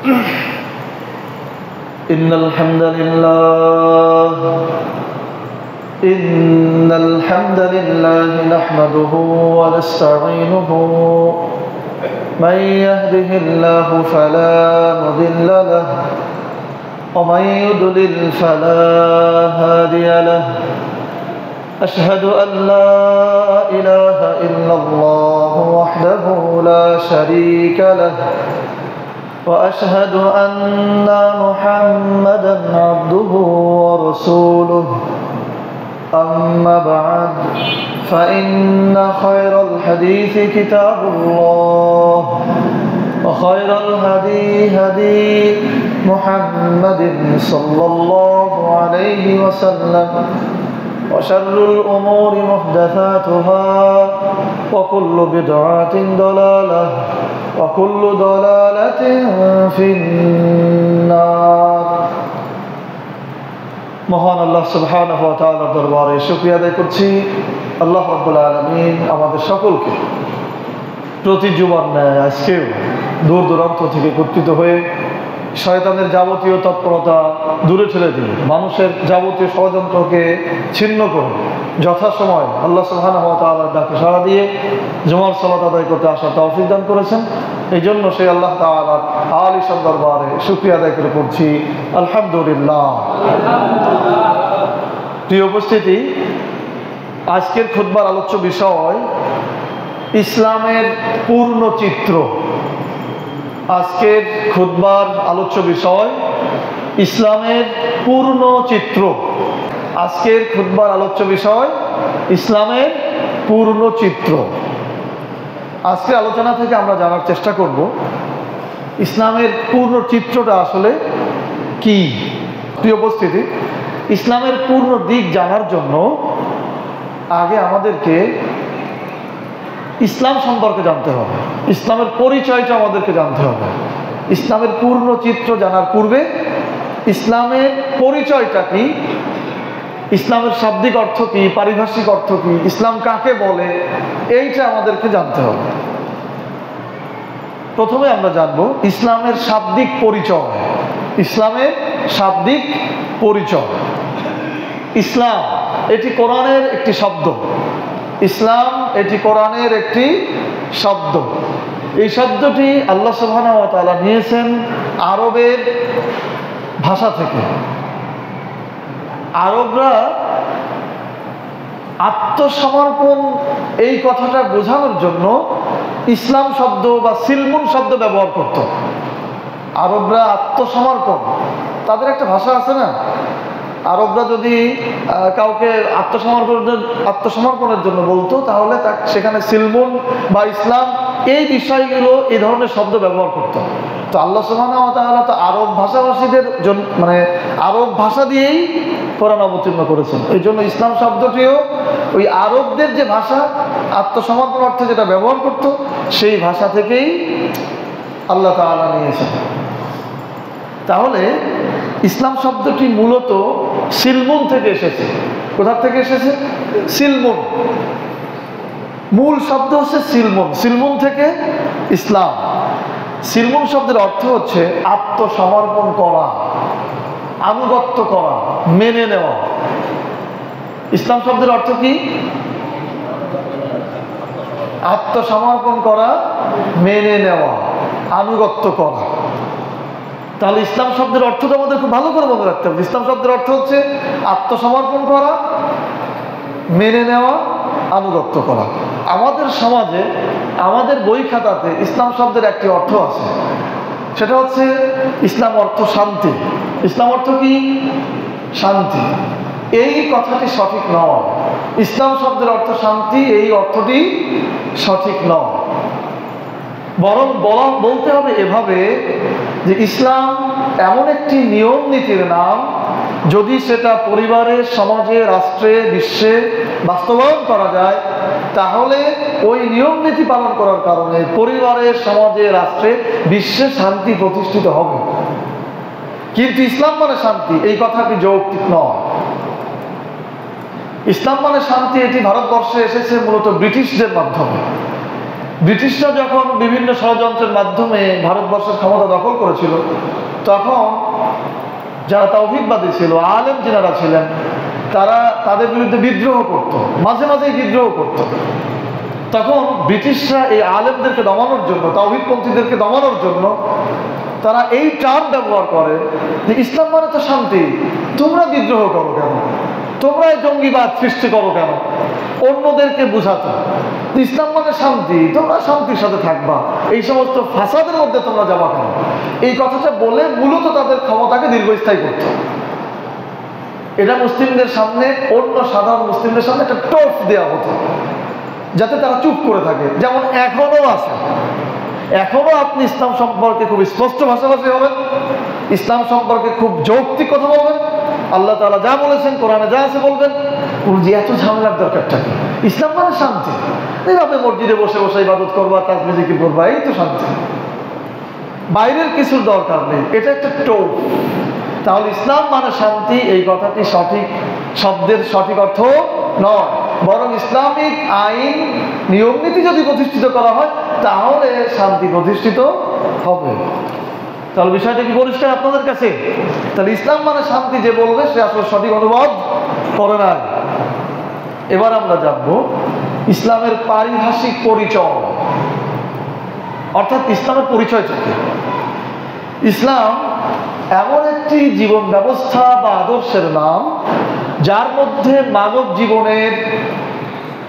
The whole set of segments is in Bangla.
إن الحمد لله نحمده ونستعينه من يهده الله فلا مضل له ومن يضلل فلا هادي له أشهد أن لا إله إلا الله وحده لا شريك له وأشهد أن محمدا عبده ورسوله أما بعد فإن خير الحديث كتاب الله وخير الهدي هدي محمد صلى الله عليه وسلم وشر الأمور محدثاتها وكل بدعة ضلالة وكل ضلالة في النار। মহান আল্লাহ সুবহানাহু ওয়া তাআলার দরবারে শুকরিয়া আদায় করছি। আল্লাহ রাব্বুল আলামিন আমাদের সকলকে প্রতি জুমার ন্যায় আজকেও দূর দূরান্ত থেকে একত্রিত হয়ে শয়তানের যাবতীয় তৎপরতা দূরে ঠেলে দিয়ে মানুষের যাবতীয় ষড়যন্ত্রকে ছিন্ন করে যথাসময় আল্লাহ সুবহানাহু ওয়া তাআলার ডাকে সাড়া দিয়ে জুমার সালাত আদায় করতে আসার তৌফিক দান করেছেন। এই জন্য সেই আল্লাহ তাআলার আলিশান দরবারে শুকরিয়া আদায় করে পড়ছি আলহামদুলিল্লাহ। প্রিয় উপস্থিতি, আজকের খুতবার আলোচ্য বিষয় ইসলামের পূর্ণ চিত্র। আজকের খুতবার আলোচ্য বিষয় ইসলামের পূর্ণ চিত্র। আজকের খুতবার আলোচ্য বিষয় ইসলামের পূর্ণ চিত্র। আজকের আলোচনা থেকে আমরা জানার চেষ্টা করব ইসলামের পূর্ণ চিত্রটা আসলে কি। প্রিয় উপস্থিতি, ইসলামের পূর্ণ দিক জানার জন্য আগে আমাদেরকে ইসলাম সম্পর্কে জানতে হবে, ইসলামের পরিচয়টা আমাদেরকে জানতে হবে। ইসলামের পূর্ণ চিত্র জানার পূর্বে ইসলামের পরিচয়টা কি, ইসলামের শাব্দিক অর্থ কি, পারিভাষিক অর্থ কি, ইসলাম কাকে বলে, এইটা আমাদেরকে জানতে হবে। প্রথমে আমরা জানবো ইসলামের শাব্দিক পরিচয়। ইসলামের শাব্দিক পরিচয়। ইসলাম এটি কোরআনের একটি শব্দ। ইসলাম এটি কোরআনের একটি শব্দ। এই শব্দটি আল্লাহ সুবহানাহু ওয়া তাআলা নিয়েছেন আরবের ভাষা থেকে। আরবরা আত্মসমর্পণ এই কথাটা বোঝানোর জন্য ইসলাম শব্দ বা সিলমুন শব্দ ব্যবহার করত। আরবরা আত্মসমর্পণ, তাদের একটা ভাষা আছে না, আরবরা যদি কাউকে আত্মসমর্পণের জন্য বলতো তাহলে সেখানে সিলমুন বা ইসলাম এই বিষয়গুলো এই ধরনের শব্দ ব্যবহার করত। তো আল্লাহ সুবহানাহু ওয়া তাআলা তো আরব ভাষাভাষীদের জন্য আরব ভাষা দিয়েই কোরআন অবতীর্ণ করেছেন। এই জন্য ইসলাম শব্দটিও ওই আরবদের যে ভাষা আত্মসমর্পণ অর্থে যেটা ব্যবহার করত সেই ভাষা থেকেই আল্লাহ তাআলা নিয়েছেন। তাহলে ইসলাম শব্দটি মূলত সিলমুন থেকে এসেছে। কোথা থেকে এসেছে? সিলমুন। মূল শব্দ হচ্ছে সিলমুন। সিলমুন থেকে ইসলাম। সিলমুন শব্দের অর্থ হচ্ছে আত্মসমর্পণ করা, আনুগত্য করা, মেনে নেওয়া। ইসলাম শব্দের অর্থ কি? আত্মসমর্পণ করা, মেনে নেওয়া, আনুগত্য করা। তাহলে ইসলাম শব্দের অর্থটা আমাদের খুব ভালো করে মনে রাখতে হবে। ইসলাম শব্দের অর্থ হচ্ছে আত্মসমর্পণ করা, মেনে নেওয়া, আনুগত্য করা। আমাদের সমাজে আমাদের বই খাতাতে ইসলাম শব্দের একটি অর্থ আছে, সেটা হচ্ছে ইসলাম অর্থ শান্তি। ইসলাম অর্থ কি? শান্তি। এই কথাটি সঠিক নয়। ইসলাম শব্দের অর্থ শান্তি, এই অর্থটি সঠিক নয়। বরং বলতে হবে এভাবে যে ইসলাম এমন একটি নিয়ম নীতির নাম, যদি সেটা পরিবারে, সমাজে, রাষ্ট্রে, বিশ্বে বাস্তবায়ন করা যায় তাহলে ওই নিয়ম নীতি পালন করার কারণে পরিবারে, সমাজে, রাষ্ট্রে, বিশ্বে শান্তি প্রতিষ্ঠিত হবে। কিন্তু ইসলাম মানে শান্তি, এই কথাটি যৌক্তিক নয়। ইসলাম মানে শান্তি, এটি ভারতবর্ষে এসেছে মূলত ব্রিটিশদের মাধ্যমে। ব্রিটিশরা যখন বিভিন্ন ষড়যন্ত্রের মাধ্যমে ভারতবর্ষের ক্ষমতা দখল করেছিল, তখন যারা তাওহীদবাদী ছিল, আলেম যিনারা ছিলেন, তারা তাদের বিরুদ্ধে বিদ্রোহ করত, মাঝে মাঝেই বিদ্রোহ করত। তখন ব্রিটিশরা এই আলেমদেরকে দমানোর জন্য, তাওহীদপন্থীদেরকে দমানোর জন্য তারা এই টার্ম ব্যবহার করে যে ইসলাম মানে তো শান্তি, তোমরা বিদ্রোহ করো কেন, তোমরা জঙ্গিবাদ সৃষ্টি করো কেন, অন্যদেরকে বুঝাতো ইসলাম মানে শান্তি, তোমরা শান্তির সাথে থাকবা, এই সমস্ত ফাসাদের মধ্যে তোমরা যাবা কেন, এই কথাটা বলে মূলত তাদের ক্ষমতাকে দীর্ঘস্থায়ী করত। এটা মুসলিমদের সামনে, অন্য সাধারণ মুসলিমদের সামনে একটা টোপ দেওয়া হতো যাতে তারা চুপ করে থাকে। যেমন এখনো আছে, এখনো আপনি ইসলাম সম্পর্কে খুব স্পষ্ট ভাষাভাষী হবেন, ইসলাম সম্পর্কে খুব যৌক্তিক কথা বলবেন, আল্লাহ তাআলা যা বলেছেন কোরআনে যা আছে বলবেন, যে এত ঝামেলার দরকারটা কি, ইসলাম মানে শান্তি, আপনি মসজিদে বসে বসে ইবাদত করবা, তাসবিহ জিকির করবা, এই তো শান্তি, বাইরের কিছুর দরকার নেই, এটা একটা টোপ। তাহলে ইসলাম মানে শান্তি, এই কথাটি সঠিক শব্দের সঠিক অর্থ নয়, বরং ইসলামিক আইন নিয়ম নীতি যদি প্রতিষ্ঠিত করা হয় তাহলে শান্তি প্রতিষ্ঠিত হবে। তাহলে বিষয়টা কি পরিষ্কার আপনাদের কাছে? তাহলে ইসলাম মানে শান্তি যে বলবে সে আসলে সঠিক অনুবাদ করে না। এবার আমরা জানবো ইসলামের পারিভাষিক পরিচয়, অর্থাৎ ইসলামের পরিচয়টা কি। ইসলাম এমন একটি জীবন ব্যবস্থা বা আদর্শের নাম যার মধ্যে মানব জীবনের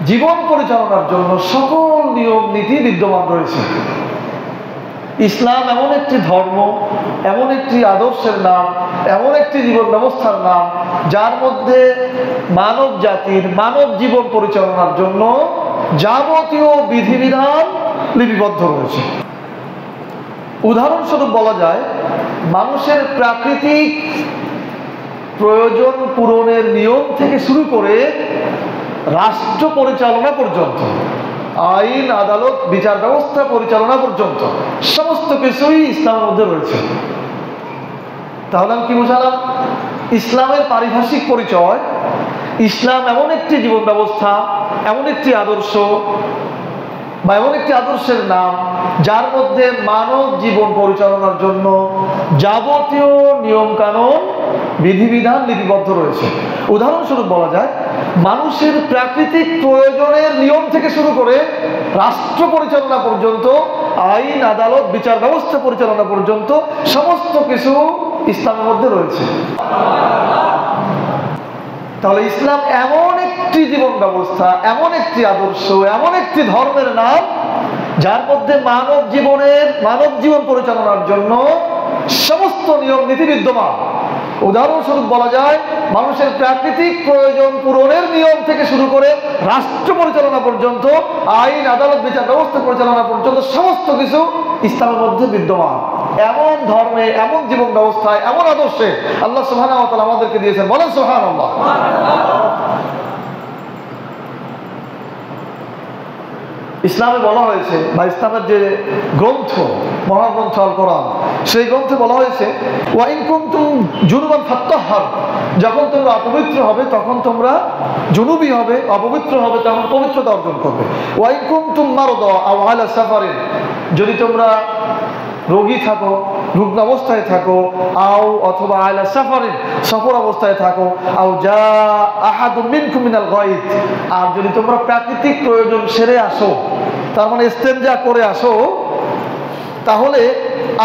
জীবন পরিচালনার জন্য সকল নিয়ম নীতি বিদ্যমান রয়েছে। ইসলাম এমন একটি ধর্ম, এমন একটি আদর্শের নাম, এমন একটি জীবন ব্যবস্থার নাম যার মধ্যে মানব জাতির মানব জীবন পরিচালনার জন্য যাবতীয় বিধিবিধান লিপিবদ্ধ রয়েছে। উদাহরণস্বরূপ বলা যায়, মানুষের প্রাকৃতিক প্রয়োজন পূরণের নিয়ম থেকে শুরু করে রাষ্ট্র পরিচালনা পর্যন্ত, আইন আদালত বিচার ব্যবস্থা পরিচালনা পর্যন্ত সমস্ত কিছুই ইসলামের মধ্যে রয়েছে। তাহলে আমি কি বুঝালাম? ইসলামের পারিভাষিক পরিচয়, ইসলাম এমন একটি জীবন ব্যবস্থা, এমন একটি আদর্শ বা এমন একটি আদর্শের নাম যার মধ্যে মানব জীবন পরিচালনার জন্য যাবতীয় নিয়ম কানুন বিধিবিধান লিপিবদ্ধ রয়েছে। উদাহরণস্বরূপ বলা যায়, মানুষের প্রাকৃতিক প্রয়োজনের নিয়ম থেকে শুরু করে রাষ্ট্র পরিচালনা পর্যন্ত, আইন আদালত বিচার ব্যবস্থা পরিচালনা পর্যন্ত সমস্ত কিছু ইসলামের মধ্যে রয়েছে। তাহলে ইসলাম এমন একটি জীবন ব্যবস্থা, এমন একটি আদর্শ, এমন একটি ধর্মের নাম যার মধ্যে মানব জীবন পরিচালনার জন্য সমস্ত নিয়ম নীতি বিদ্যমান। উদাহরণস্বরূপ বলা যায়, মানুষের প্রাকৃতিক প্রয়োজন পূরণের নিয়ম থেকে শুরু করে রাষ্ট্র পরিচালনা পর্যন্ত, আইন আদালত বিচার ব্যবস্থা পরিচালনা পর্যন্ত সমস্ত কিছু ইসলামের মধ্যে বিদ্যমান। এমন ধর্মে, এমন জীবন ব্যবস্থায়, এমন আদর্শে আল্লাহ সুবহানাহু ওয়া তাআলা আমাদেরকে দিয়েছেন। বলেন সুবহানাল্লাহ। ইসলামে বলা হয়েছে, বা ইসলামের যে গ্রন্থ, মহাগ্রন্থ আল কোরআন, সেই গ্রন্থে বলা হয়েছে, ওয়া ইন কুনতুম জুনুবান ফাত্তাহহার, যখন তোমরা অপবিত্র হবে তখন তোমরা জুনুবি হবে, অপবিত্র হবে তখন পবিত্রতা অর্জন করবে। ওয়া ইন কুনতুম মারদা আও আলা সাফারিন, যদি তোমরা রোগী থাকো, রুগ্ন অবস্থায় থাকো, আও অথবা আলা সাফারিন, সফর অবস্থায় থাকো, আও যা আহাদুম মিনকুম মিনাল গায়ত, আর যদি তোমরা প্রাকৃতিক প্রয়োজন সেরে আসো, তার মানে ইস্তেনজা করে আসো, তাহলে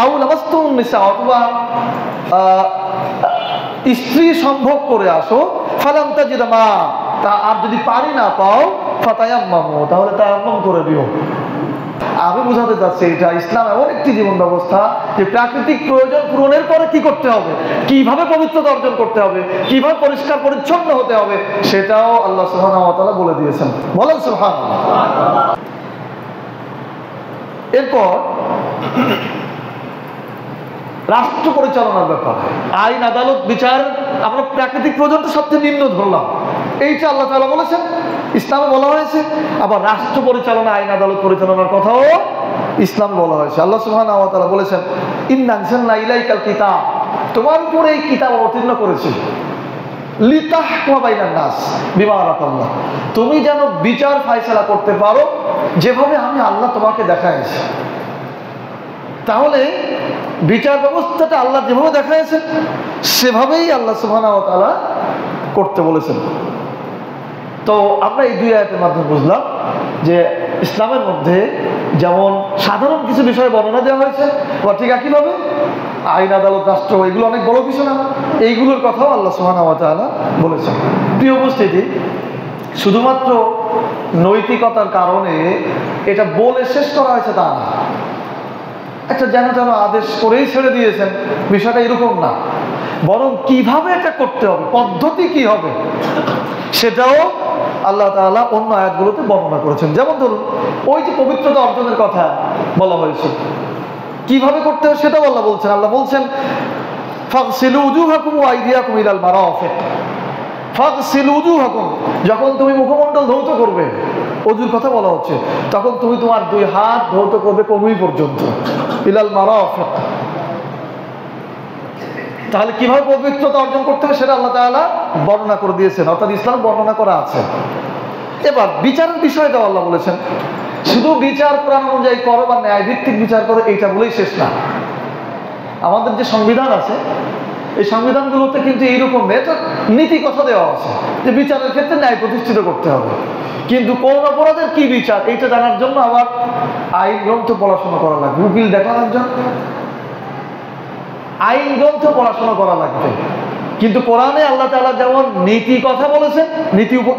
আও লামাস্তুম নিসা, অথবা স্ত্রী সম্ভোগ করে আসো, ফালাম তাজিদা মা, তা আর যদি পানি না পাও, ফাতায়াম্মামু, তাহলে তায়াম্মাম করে দিও। আমি বোঝাতে চাচ্ছি, এটা ইসলাম এমন একটি জীবন ব্যবস্থা যে প্রাকৃতিক প্রয়োজন পূরণের পরে কি করতে হবে, কিভাবে পবিত্রতা অর্জন করতে হবে, কিভাবে পরিষ্কার পরিচ্ছন্ন হতে হবে, সেটাও আল্লাহ সুবহানাহু ওয়া তাআলা বলে দিয়েছেন। বলেন সুবহানাল্লাহ। এরপর রাষ্ট্র পরিচালনার ব্যাপার, আইন আদালত বিচার, আমরা প্রাকৃতিক প্রয়োজনটা সবচেয়ে নিম্ন ধরলাম, এইটা আল্লাহ তাআলা বলেছেন, ইসলামে বলা হয়েছে। আবার রাষ্ট্র পরিচালনা, আইন আদালত পরিচালনার কথাও ইসলামে বলা হয়েছে। আল্লাহ সুবহানাহু ওয়া তাআলা বলেছেন, ইন্না আনজালনা ইলাইকাল কিতাব, তোমার উপরে এই কিতাব অবতীর্ণ করেছি। লিতাহকুমা বাইনান নাস বিমা আরাকাল্লাহ, তুমি যেন বিচার ফায়সালা করতে পারো যেভাবে আমি আল্লাহ তোমাকে দেখাইছি। তাহলে বিচার ব্যবস্থাটা আল্লাহ যেভাবে দেখাইছেন সেভাবেই আল্লাহ সুবহানাহু ওয়া তাআলা করতে বলেছেন। তো আমরা এই দুই আয়াতের মাধ্যমে বুঝলাম যে ইসলামের মধ্যে যেমন সাধারণ কিছু বিষয়ে বর্ণনা দেওয়া হয়েছে, বা ঠিক একইভাবে আইন, আদালত, রাষ্ট্র, এগুলো অনেক বড় কিছু না, এইগুলোর কথাও আল্লাহ সুবহানাহু ওয়া তাআলা বলেছেন। প্রিয় উপস্থিতি, শুধুমাত্র নৈতিকতার কারণে এটা বলে শেষ করা হয়েছে তা না, একটা যেন যেন আদেশ করেই ছেড়ে দিয়েছেন, বিষয়টা এরকম না, বরং কিভাবে এটা করতে হবে, পদ্ধতি কি হবে সেটাও আল্লাহ তাআলা অন্য আয়াতগুলোতে বর্ণনা করেছেন। যেমন ধরুন ওই যে পবিত্রতা অর্জনের কথা বলা হয়েছে, কিভাবে করতে হবে সেটাও আল্লাহ বলছেন। আল্লাহ বলছেন ফাগসিলু উজুহাকুম ওয়া আইদিয়াকুম ইলাল মারাফিক। ফাগসিলু উজুহাকুম, যখন তুমি মুখমণ্ডল ধৌত করবে, ওযুর কথা বলা হচ্ছে, তখন তুমি তোমার দুই হাত ধৌত করবে কনুই পর্যন্ত, ইলাল মারাফিক। তাহলে কিভাবে পবিত্রতা অর্জন করতে হবে সেটা আল্লাহ তাআলা বর্ণনা করে দিয়েছেন, অর্থাৎ ইসলাম বর্ণনা করা আছে। এবার বিচারের বিষয়টাও আল্লাহ বলেছেন, শুধু বিচার কোরআন অনুযায়ী করো বা ন্যায় ভিত্তিক বিচার করো এইটা বলেই শেষ না। আমাদের যে সংবিধান আছে এই সংবিধানগুলোতে কিন্তু এইরকম এটা নীতি কথা দেওয়া আছে যে বিচারের ক্ষেত্রে ন্যায় প্রতিষ্ঠিত করতে হবে, কিন্তু কোন অপরাধের কি বিচার এইটা জানার জন্য আবার আইন গ্রন্থ পড়াশোনা করা লাগবে, উকিল দেখানোর জন্য আইন গ্রন্থ পড়াশোনা করা লাগবে। কিন্তু কোরআনে আল্লাহ তাআলা যেমন নীতি কথা বলেছেন,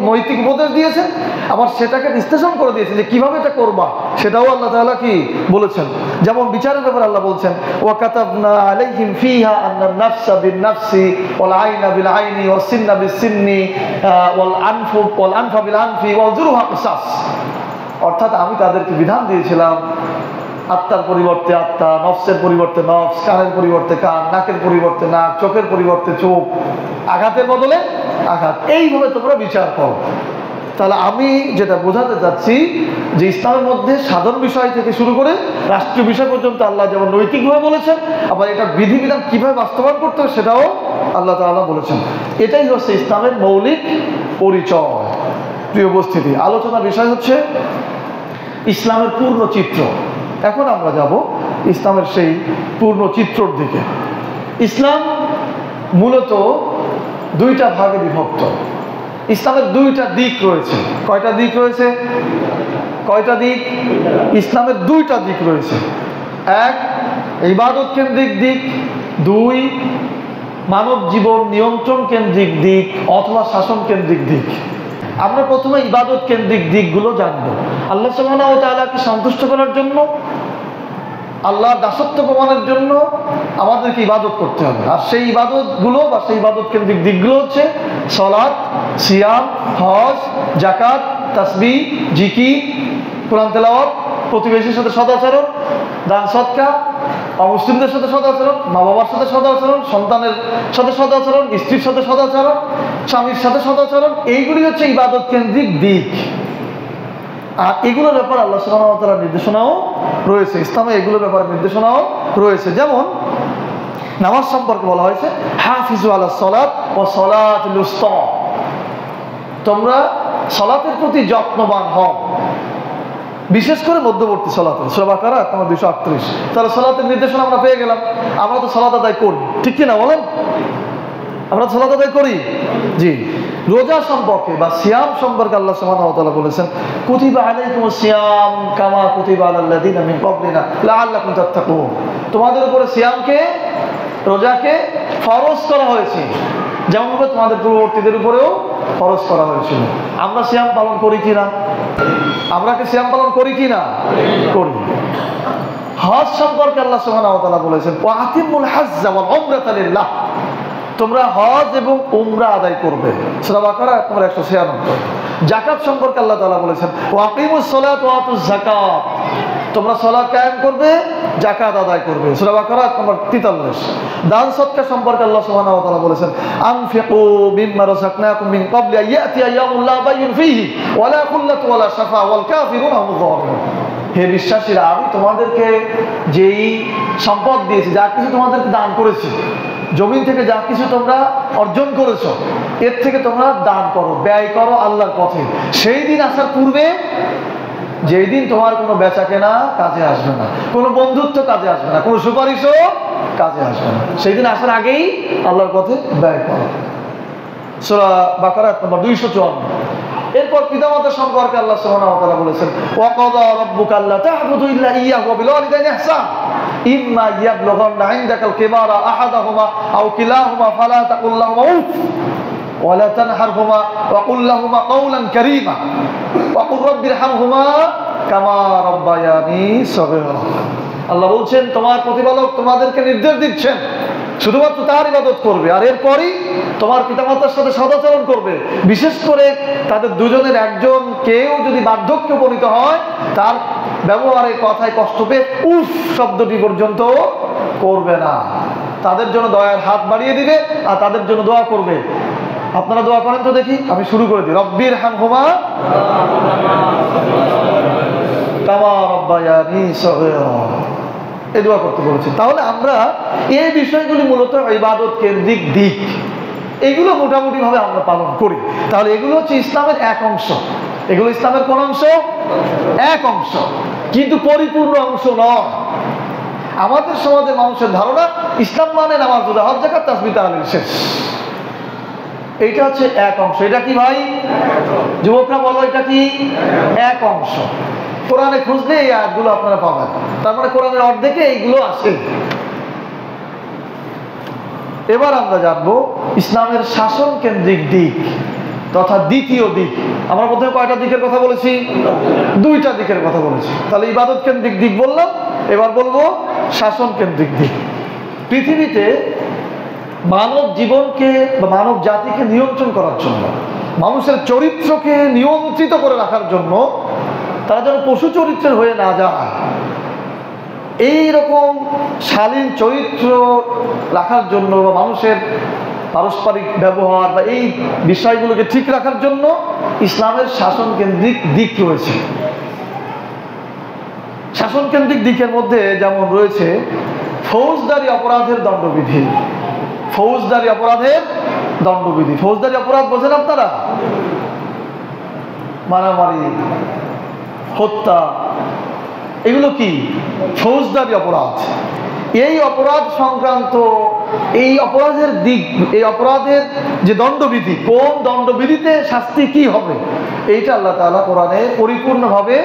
নৈতিক উপদেশ দিয়েছেন, আবার সেটাকে বিশ্লেষণ করে দিয়েছেন যে কিভাবে এটা করবা সেটাও আল্লাহ তাআলা কি বলেছেন। যেমন বিচারের ব্যাপারে আল্লাহ বলছেন ওয়া কাতাবনা আলাইহিম ফিহা আন্নান নাফসা বিন নাফসি ওয়াল আইনা বিল আইনি ওয়াস সিন্না বিস সিন্নি ওয়াল আনফা বিল আনফি ওয়াল জুরহা কিসাস। অর্থাৎ আমি তাদেরকে বিধান দিয়েছিলাম আত্মার পরিবর্তে আত্মা, নফসের পরিবর্তে নফস, কানের পরিবর্তে কান, নাকের পরিবর্তে নাক, চোখের পরিবর্তে চোখ, আঘাতের বদলে আঘাত, এইভাবে তোমরা বিচার করো। তাহলে আমি যেটা বোঝাতে চাচ্ছি যে ইসলামের মধ্যে সাধারণ বিষয় থেকে শুরু করে রাষ্ট্রীয় বিষয় পর্যন্ত আল্লাহ যেমন নৈতিকভাবে বলেছেন, আবার এটা বিধিবিধান কিভাবে বাস্তবায়ন করতে হবে সেটাও আল্লাহ তাআলা বলেছেন। এটাই হচ্ছে ইসলামের মৌলিক পরিচয়। প্রিয় উপস্থিতি, আলোচনার বিষয় হচ্ছে ইসলামের পূর্ণ চিত্র। এখন আমরা যাব ইসলামের সেই পূর্ণ চিত্রর দিকে। ইসলাম মূলত দুইটা ভাগে বিভক্ত। ইসলামের দুইটা দিক রয়েছে। কয়টা দিক রয়েছে? কয়টা দিক? ইসলামের দুইটা দিক রয়েছে। এক, ইবাদত কেন্দ্রিক দিক। দুই, মানব জীবন নিয়ন্ত্রণ কেন্দ্রিক দিক অথবা শাসন কেন্দ্রিক দিক। আমরা প্রথমে ইবাদত কেন্দ্রিক দিকগুলো জানবো। আল্লাহ সুবহানাহু ওয়া তাআলাকে সন্তুষ্ট করার জন্য, আল্লাহর দাসত্ব প্রমাণের জন্য আমাদেরকে ইবাদত করতে হবে। আর সেই ইবাদতগুলো বা সেই ইবাদত কেন্দ্রিক দিকগুলো হচ্ছে সালাত, সিয়াম, হজ, যাকাত, তাসবিহ, জিকির, কোরআন তেলাওয়াত, প্রতিবেশীর সাথে সদাচরণ, দান সদকা, অমুসলিমদের সাথে সদাচরণ, মা বাবার সাথে সদাচরণ, সন্তানের সাথে সদাচরণ, স্ত্রীর সাথে সদাচরণ, স্বামীর সাথে সদাচরণ, এইগুলি হচ্ছে ইবাদত কেন্দ্রিক দিক। আর এগুলোর ব্যাপারে আল্লাহ সুবহানাহু ওয়া তাআলার নির্দেশনাও রয়েছে, ইসলামে এগুলোর ব্যাপারে নির্দেশনাও রয়েছে। যেমন নামাজ সম্পর্কে বলা হয়েছে হাফিজু আলাস সালাত ওয়া সালাতুল উসতা, তোমরা সালাতের প্রতি যত্নবান হও, বিশেষ করে মধ্যবর্তী সালাতে। সূরা বাকারা নম্বর 238। তাহলে সালাতের নির্দেশনা আমরা পেয়ে গেলাম। আমরা তো সালাত আদায় করি, ঠিক কি না বলেন? আমরা সালাত আদায় করি, জি। রোজা সম্পর্কে বা সিয়াম সম্পর্কে আল্লাহ সুবহানাহু ওয়া তাআলা বলেছেন কুতিবা আলাইকুমুস সিয়াম কামা কুতিবা আলাল্লাযিনা মিন ক্বাবলিনা লাআল্লাকুম তাত্তাকুন, তোমাদের উপরে সিয়ামকে, রোজাকে ফরজ করা হয়েছে যেমনভাবে তোমাদের পূর্ববর্তীদের উপরেও ফরজ করা হয়েছিল। আমরা সিয়াম পালন করি কি না? আমরা কি সিয়াম পালন করি কি না? করি। হজ সম্পর্কে আল্লাহ সুবহানাহু ওয়া তাআলা বলেছেন ওয়াতিমুল হাজ্জা ওয়াল উমরাতা লিল্লাহ, তোমরা হজ এবং উমরা আদায় করবে। সূরা বাকারা নম্বর 196। যাকাত সম্পর্কে আল্লাহ তাআলা বলেছেন ওয়াকিমুস সালাত ওয়া আতুজ যাকাত, তোমরা সালাত কায়েম করবে, যাকাত আদায় করবে। সূরা বাকারা নম্বর 43। দান সদকা সম্পর্কে আল্লাহ সুবহানাহু ওয়া তাআলা বলেছেন আনফিকু মিম্মা রাযাকনাকুম মিন ক্বাবলি আইয়াতি আইয়ামুল লা বাইয়ুন ফীহি ওয়ালা খুল্লাতু ওয়ালা শাফা ওয়াল কাফিরুনা হুমুয যালিমুন। হে বিশ্বাসীরা, আমি তোমাদেরকে যেই সম্পদ দিয়েছি, যা কিছু তোমাদেরকে দান করেছি, জমিন থেকে যা কিছু তোমরা অর্জন করেছো এর থেকে তোমরা দান করো, ব্যয় করো আল্লাহর পথে। সেই দিন আসার পূর্বে, যেই দিন তোমার কোনো বেচা কেনা কাজে আসবে না, কোনো বন্ধুত্ব কাজে আসবে না, কোনো সুপারিশও কাজে আসবে না, সেই দিন আসার আগেই আল্লাহর পথে ব্যয় করো। সূরা বাকারা নম্বর 254। এরপর পিতামাতা সম্পর্কে আল্লাহ সুবহানাহু ওয়া তাআলা বলেছেন, ওয়া ক্বাদা রাব্বুকা আল্লা তা'বুদু ইল্লা ইয়্যাহু ওয়া বিল ওয়ালিদাইনি ইহসান ইম্মা ইয়াবলুগান্না ইনদাকাল কিবারা আহাদাহুমা আও কিলাহুমা ফালা তাকুল লাহুমা উফ ওয়া লা তানহারহুমা ওয়া কুল লাহুমা কাওলান কারীমা ওয়া কুর রাব্বিরহামহুমা কামা রাব্বায়ানি সগীরা। আল্লাহ বলছেন, তোমার প্রতিপালক তোমাদেরকে নির্দেশ দিচ্ছেন শুধুমাত্র তার ইবাদত করবে, আর এরপরই তোমার পিতামাতার সাথে সদাচরণ করবে। বিশেষ করে তাদের দুজনের একজন কেউ যদি বার্ধক্যে উপনীত হয়, তার ব্যবহারে কথায় কষ্ট পেয়ে উফ শব্দটি পর্যন্ত করবে না। তাদের জন্য দয়ার হাত বাড়িয়ে দিবে আর তাদের জন্য দোয়া করবে। আপনারা দোয়া করেন তো দেখি, আমি শুরু করে দিই। রব্বিরহামহুমা কামা রাব্বায়ানি সগীরা, এই দোয়া করতে বলেছি। তাহলে আমরা এই বিষয়গুলি মূলত ইবাদত কেন্দ্রিক দিক, এগুলো মোটামুটি ভাবে আমরা পালন করি। তাহলে এগুলো হচ্ছে ইসলামের এক অংশ। এগুলো ইসলামের কোন অংশ? এক অংশ, কিন্তু পরিপূর্ণ অংশ নয়। আমাদের সমাজের মানুষের ধারণা ইসলাম মানে নামাজ, রোজা, হজ, যাকাত, তাসবিহ, তাহলিল, শেষ। এইটা হচ্ছে এক অংশ। এটা কি ভাই? যুবকরা বলো, এটা কি এক অংশ? কোরআনে খুঁজলে এই আয়াতগুলো আপনারা পাবেন। তার মানে কোরআনের অর্ধেকে এইগুলো আছে। এবার আমরা জানবো ইসলামের শাসন কেন্দ্রিক দিক তথা দ্বিতীয় দিক। আমরা প্রথমে কয়টা দিকের কথা বলেছি? দুইটা দিকের কথা বলেছি। তাহলে ইবাদত কেন্দ্রিক দিক বললাম, এবার বলবো শাসন কেন্দ্রিক দিক। পৃথিবীতে মানব জীবনকে বা মানব জাতিকে নিয়ন্ত্রণ করার জন্য, মানুষের চরিত্রকে নিয়ন্ত্রিত করে রাখার জন্য, তারা যেন পশু চরিত্রের হয়ে না যায়, এইরকম শালীন চরিত্র রাখার জন্য বা মানুষের পারস্পরিক ব্যবহার বা এই বিষয়গুলোকে ঠিক রাখার জন্য ইসলামের শাসন কেন্দ্রিক দিক রয়েছে। শাসন কেন্দ্রিক দিকের মধ্যে যেমন রয়েছে ফৌজদারি অপরাধের দণ্ডবিধি। ফৌজদারি অপরাধের দণ্ডবিধি। ফৌজদারি অপরাধ বোঝেন আপনারা? মারামারি, হত্যা, এগুলো কি ফৌজদারি অপরাধ। এই অপরাধ সংক্রান্ত এই অপরাধের দিক, এই অপরাধের যে দণ্ডবিধি, কোন দণ্ডবিধিতে শাস্তি কি হবে, এইটা আল্লাহ তাআলা কোরআনে পরিপূর্ণভাবে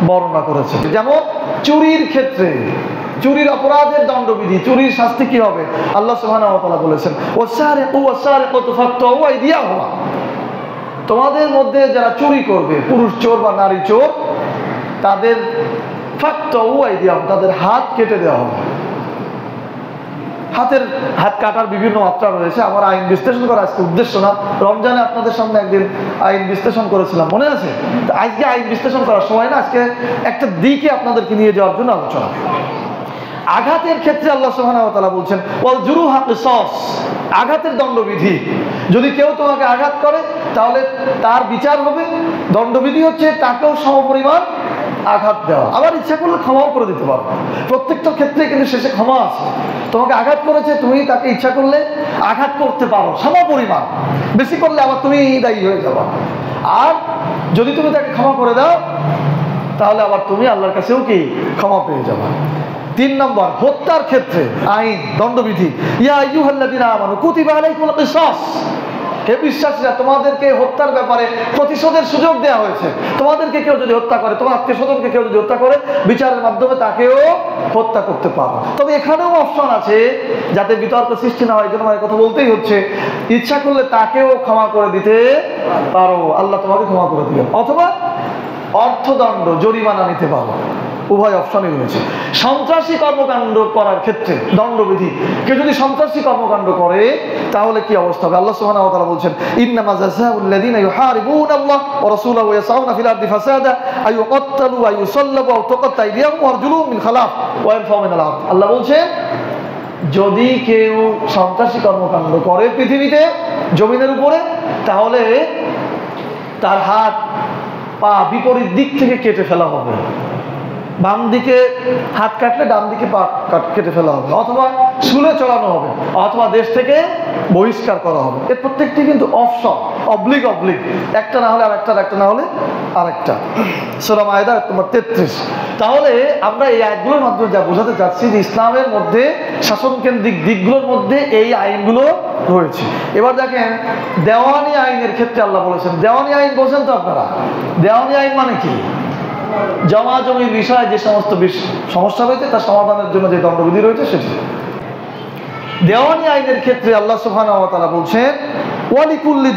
বর্ণনা করেছে। যেমন চুরির ক্ষেত্রে, চুরির অপরাধের দণ্ডবিধি, চুরির শাস্তি কি হবে, আল্লাহ সুবহানাহু ওয়া তাআলা বলেছেন, ওয়াসারিকু ওয়াসারিকাতু ফাকতাউ আইদিয়াহুমা, তোমাদের মধ্যে যারা চুরি করবে, পুরুষ চোর বা নারী চোর, তাদের ফাকতাউ আইদিয়াহুম, তাদের হাত কেটে দেওয়া হবে। হাত কাটার বিভিন্ন মাত্রা রয়েছে। আমার আইন বিশ্লেষণ করা আজকে উদ্দেশ্য না। রমজানে আপনাদের সামনে একদিন আইন বিশ্লেষণ করেছিলাম, মনে আছে? আজকে আইন বিশ্লেষণ করার সময় না, আজকে একটা দিকে আপনাদেরকে নিয়ে যাওয়ার জন্য আলোচনা। আঘাতের ক্ষেত্রে আল্লাহ সুবহানাহু ওয়া তাআলা বলছেন, ওয়াল জুরুহা কিসাস, আঘাতের দণ্ডবিধি। যদি কেউ তোমাকে আঘাত করে তাহলে তার বিচার হবে। দণ্ডবিধি হচ্ছে তাকেও সমপরিমাণ আঘাত দেওয়া। আবার ইচ্ছা করলে ক্ষমাও করে দিতে পারো। প্রত্যেকটা ক্ষেত্রে কিন্তু শেষে ক্ষমা আছে। তোমাকে আঘাত করেছে, তুমি তাকে ইচ্ছা করলে আঘাত করতে পারো সমপরিমাণ। বেশি করলে আবার তুমি দায়ী হয়ে যাবা। আর যদি তুমি তাকে ক্ষমা করে দাও তাহলে আবার তুমি আল্লাহর কাছেও কি ক্ষমা পেয়ে যাবা। 3 নম্বর, হত্যার ক্ষেত্রে আইন দণ্ডবিধি। ইয়া আইয়ুহাল্লাযীনা আমানু কুতিবা আলাইকুমুল কিসাস, হে বিশ্বাসীরা, তোমাদেরকে হত্যার ব্যাপারে প্রতিশোধের সুযোগ দেওয়া হয়েছে। তোমাদেরকে কেউ যদি হত্যা করে, তোমার আত্মীয়স্বজনকে কেউ যদি হত্যা করে, বিচারের মাধ্যমে তাকেও হত্যা করতে পারো। তবে এখানেও অপশন আছে, যাতে বিতর্ক সৃষ্টি না হয়, এই জন্য আমার কথা বলতেই হচ্ছে। ইচ্ছা করলে তাকেও ক্ষমা করে দিতে পারো, আল্লাহ তোমাকে ক্ষমা করে দিবেন, অথবা অর্থদণ্ড, জরিমানা নিতে পারো। উভয় অপশনই রয়েছে। সন্ত্রাসী কর্মকাণ্ড করার ক্ষেত্রে দণ্ডবিধি। কেউ যদি সন্ত্রাসী কর্মকাণ্ড করে তাহলে কি অবস্থা হবে? আল্লাহ সুবহানাহু ওয়া তাআলা বলছেন, ইন্নামা জাযাউল্লাযীনা ইউহারিবুনাল্লাহ ওয়া রাসূলাহু ওয়া ইয়াসআউনা ফিল আরদি ফাসাদা আইয়ুকাত্তালু ওয়া ইউসাল্লাবু ওয়া তুকাত্তা আইদিয়াহুম ওয়া আরজুলুহুম মিন খিলাফ ওয়া ইয়ানফাউ মিনাল আরদ। আল্লাহ বলছেন, যদি কেউ সন্ত্রাসী কর্মকাণ্ড করে পৃথিবীতে, জমিনের উপরে, তাহলে তার হাত পা বিপরীত দিক থেকে কেটে ফেলা হবে। বাম দিকে হাত কাটলে ডান দিকে পা কেটে ফেলা হবে, অথবা শুলে চড়ানো হবে, অথবা দেশ থেকে বহিষ্কার করা হবে। এর প্রত্যেকটি কিন্তু অপশন, অবলিক, একটা না হলে আরেকটা, একটা না হলে আরেকটা। সূরা মায়েদা নম্বর 33। তাহলে আমরা এই আয়াতগুলোর মাধ্যমে যা বোঝাতে চাচ্ছি যে ইসলামের মধ্যে শাসনকেন্দ্রিক দিকগুলোর মধ্যে এই আইনগুলো রয়েছে। এবার দেখেন দেওয়ানি আইনের ক্ষেত্রে আল্লাহ বলেছেন, দেওয়ানি আইন বোঝেন তো আপনারা? দেওয়ানি আইন মানে কি? জমা জমির বিষয়ে যে সমস্ত সমস্যা রয়েছে তার সমাধানের জন্য যে দণ্ডবিধি রয়েছে সেটি। দেওয়ানি আইনের ক্ষেত্রে আল্লাহ সুবহানাহু ওয়া তাআলা বলছেন ওয়ালিকুল্লি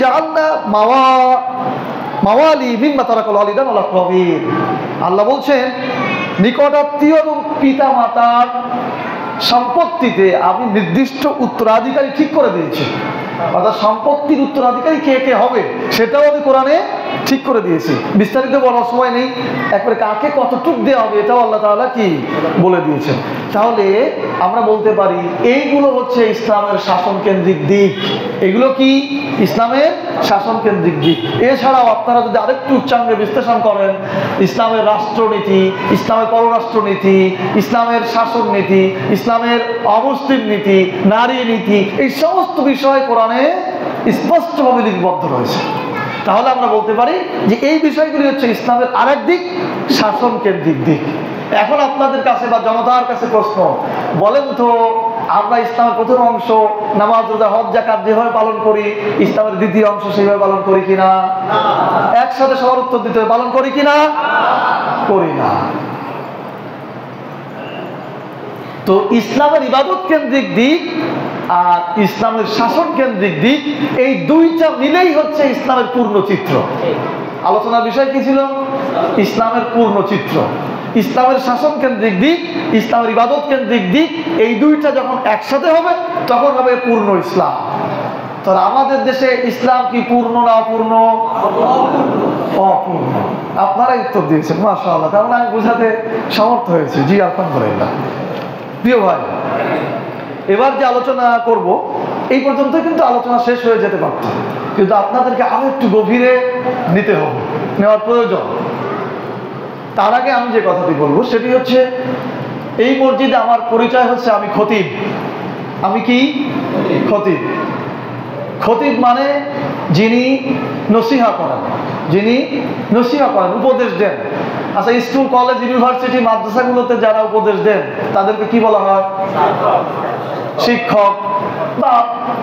জাআলনা মাওয়ালি মিম্মা তারাকাল ওয়ালিদান ওয়াল আকরাবিন। আল্লাহ বলছেন নিকটাত্মীয় এবং পিতা মাতার সম্পত্তিতে আমি নির্দিষ্ট উত্তরাধিকারী ঠিক করে দিয়েছি। অর্থাৎ সম্পত্তির উত্তরাধিকারী কে কে হবে সেটাও আমি কোরআনে ঠিক করে দিয়েছি। বিস্তারিত বলার সময় নেই, একবারে কাকে কতটুক দেওয়া হবে এটাও আল্লাহ তাআলা কি বলে দিয়েছেন। তাহলে আমরা বলতে পারি এইগুলো হচ্ছে ইসলামের শাসনকেন্দ্রিক দিক। এগুলো কি ইসলামের শাসনকেন্দ্রিক দিক। এছাড়াও আপনারা যদি আরেকটু উচ্চাঙ্গে বিশ্লেষণ করেন, ইসলামের রাষ্ট্রনীতি, ইসলামের পররাষ্ট্রনীতি, ইসলামের শাসন নীতি, ইসলামের অমুসলিম নীতি, নারী নীতি, এই সমস্ত বিষয় কোরআনে স্পষ্টভাবে লিপিবদ্ধ রয়েছে। তাহলে আমরা বলতে পারি যে এই বিষয়গুলি হচ্ছে ইসলামের আরেক দিক, শাসন কেন্দ্রিক দিক। এখন আপনাদের কাছে বা জনতার কাছে প্রশ্ন, বলেন তো আমরা ইসলামের প্রথম অংশ নামাজ, রোজা, হজ, যাকাত যেভাবে পালন করি ইসলামের দ্বিতীয় অংশ সেইভাবে পালন করি কিনা? একসাথে সবার উত্তর দিতে হবে, পালন করি কিনা? করি না। তো ইসলামের ইবাদত কেন্দ্রিক দিক আর ইসলামের শাসন কেন্দ্রিক দিক, এই দুইটা মিলেই হচ্ছে ইসলামের পূর্ণ চিত্র। আলোচনার বিষয় কি ছিল? ইসলামের পূর্ণ চিত্র। ইসলামের শাসন কেন্দ্রিক দিক, ইসলামের ইবাদত কেন্দ্রিক দিক, এই দুইটা যখন একসাথে হবে তখন হবে পূর্ণ ইসলাম। তাহলে আমাদের দেশে ইসলাম কি পূর্ণ না অপূর্ণ? অপূর্ণ। আপনারাই উত্তর দিয়েছেন, মাশাআল্লাহ। তাহলে আমি বোঝাতে সমর্থ হয়েছি। জি আলহামদুলিল্লাহ। প্রিয় ভাই, এবার যে আলোচনা করব এই পর্যন্ত কিন্তু আলোচনা শেষ হয়ে যেতে পারত, কিন্তু আপনাদেরকে আরো একটু গভীরে নিতে হবে, নেওয়ার প্রয়োজন। তার আগে আমি যে কথাটি বলবো সেটি হচ্ছে, এই মসজিদে আমার পরিচয় হচ্ছে আমি খতিব। আমি কি? খতিব। খতিব মানে যিনি নসিহা করেন, যিনি নসিহা করেন, উপদেশ দেন। আচ্ছা, স্কুল, কলেজ, ইউনিভার্সিটি, মাদ্রাসাগুলোতে যারা উপদেশ দেন তাদেরকে কি বলা হয়? শিক্ষক বা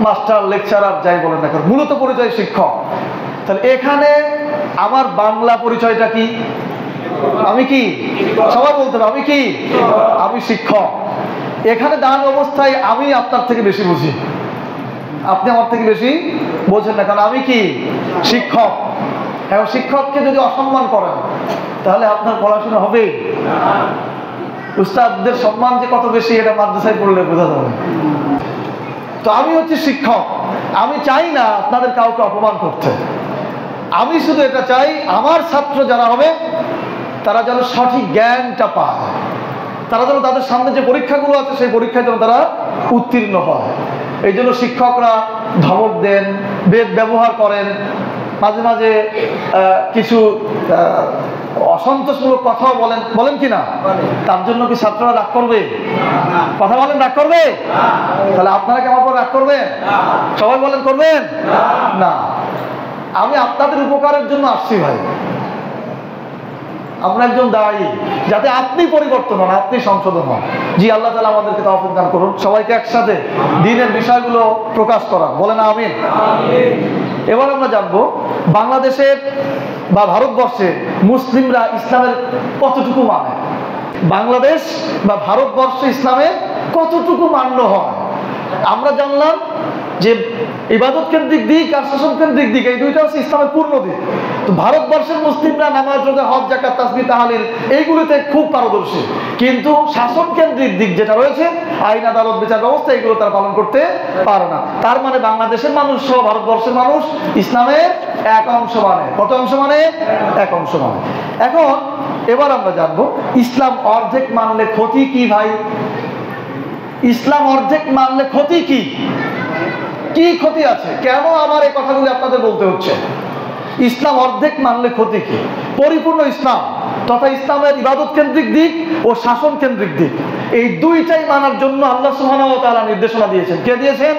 মাস্টার, লেকচারার, যাই বলেন না কেন, মূলত পরিচয় শিক্ষক। তাহলে এখানে আমার বাংলা পরিচয়টা কি? আমি কি? সবাই বলতে হবে আমি কি? আমি শিক্ষক। এখানে দাঁড়ানো অবস্থায় আমি আপনার থেকে বেশি বুঝি, আপনি আমার থেকে বেশি বোঝেন না, কারণ আমি কি? শিক্ষক। এবং শিক্ষককে যদি অসম্মান করেন তাহলে আপনার পড়াশোনা হবে? উস্তাদদের সম্মান যে কত বেশি এটা মাদ্রাসায় পড়লে বোঝা যাবে। তো আমি হচ্ছে শিক্ষক। আমি চাই না আপনাদের কাউকে অপমান করতে। আমি শুধু এটা চাই আমার ছাত্র যারা হবে তারা যেন সঠিক জ্ঞানটা পায়, তারা যেন তাদের সামনে যে পরীক্ষাগুলো আছে সেই পরীক্ষায় যেন তারা উত্তীর্ণ হয়। এই জন্য শিক্ষকরা ধমক দেন, বেদ ব্যবহার করেন, মাঝে মাঝে কিছু অসন্তোষমূলক কথাও বলেন কি না? তার জন্য কি ছাত্ররা রাগ করবে? কথা বলেন, রাগ করবে? তাহলে আপনারা কি আমার পর রাগ করবেন? সবাই বলেন, করবেন না? আমি আপনাদের উপকারের জন্য আসছি ভাই। আপনার একজন দায়ী, যাতে আপনি পরিবর্তন হন, আপনি সংশোধন হন। জি, আল্লাহ তাআলা আমাদেরকে তৌফিক দান করুন, সবাইকে একসাথে দ্বীনের বিষয়গুলো প্রকাশ করা। বলেন আমিন। এবার আমরা জানবো বাংলাদেশের বা ভারতবর্ষে মুসলিমরা ইসলামের কতটুকু মানে, বাংলাদেশ বা ভারতবর্ষে ইসলামের কতটুকু মান্য হয়। আমরা জানলাম যে ইবাদত কেন্দ্রিক দিক আর শাসন কেন্দ্রিক দিক, এই দুইটা হচ্ছে ইসলামের পূর্ণ দিক। তো ভারতবর্ষের মুসলিমরা নামাজ, রোজা, হজ, যাকাত, তাসবিহ, তাহলিল এইগুলোতে খুব পারদর্শী, কিন্তু শাসন কেন্দ্রিক দিক যেটা রয়েছে, আইন, আদালত, বিচার ব্যবস্থা, এগুলো তারা পালন করতে পারে না। তার মানে বাংলাদেশের মানুষ সহ ভারতবর্ষের মানুষ ইসলামের এক অংশ মানে। কত অংশ মানে? এক অংশ মানে। এখন এবার আমরা জানবো ইসলাম অর্ধেক মানলে ক্ষতি কি ভাই? ইসলাম অর্ধেক মানলে ক্ষতি কি? কি ক্ষতি আছে? কেন আমার এই কথাগুলি আপনাদের বলতে হচ্ছে? ইসলাম অর্ধেক মানলে ক্ষতি কি? পরিপূর্ণ ইসলাম তথা ইসলামের ইবাদত কেন্দ্রিক দিক ও শাসন কেন্দ্রিক দিক, এই দুইটাই মানার জন্য আল্লাহ সুবহানাহু ওয়া তাআলা নির্দেশনা দিয়েছেন। কে দিয়েছেন?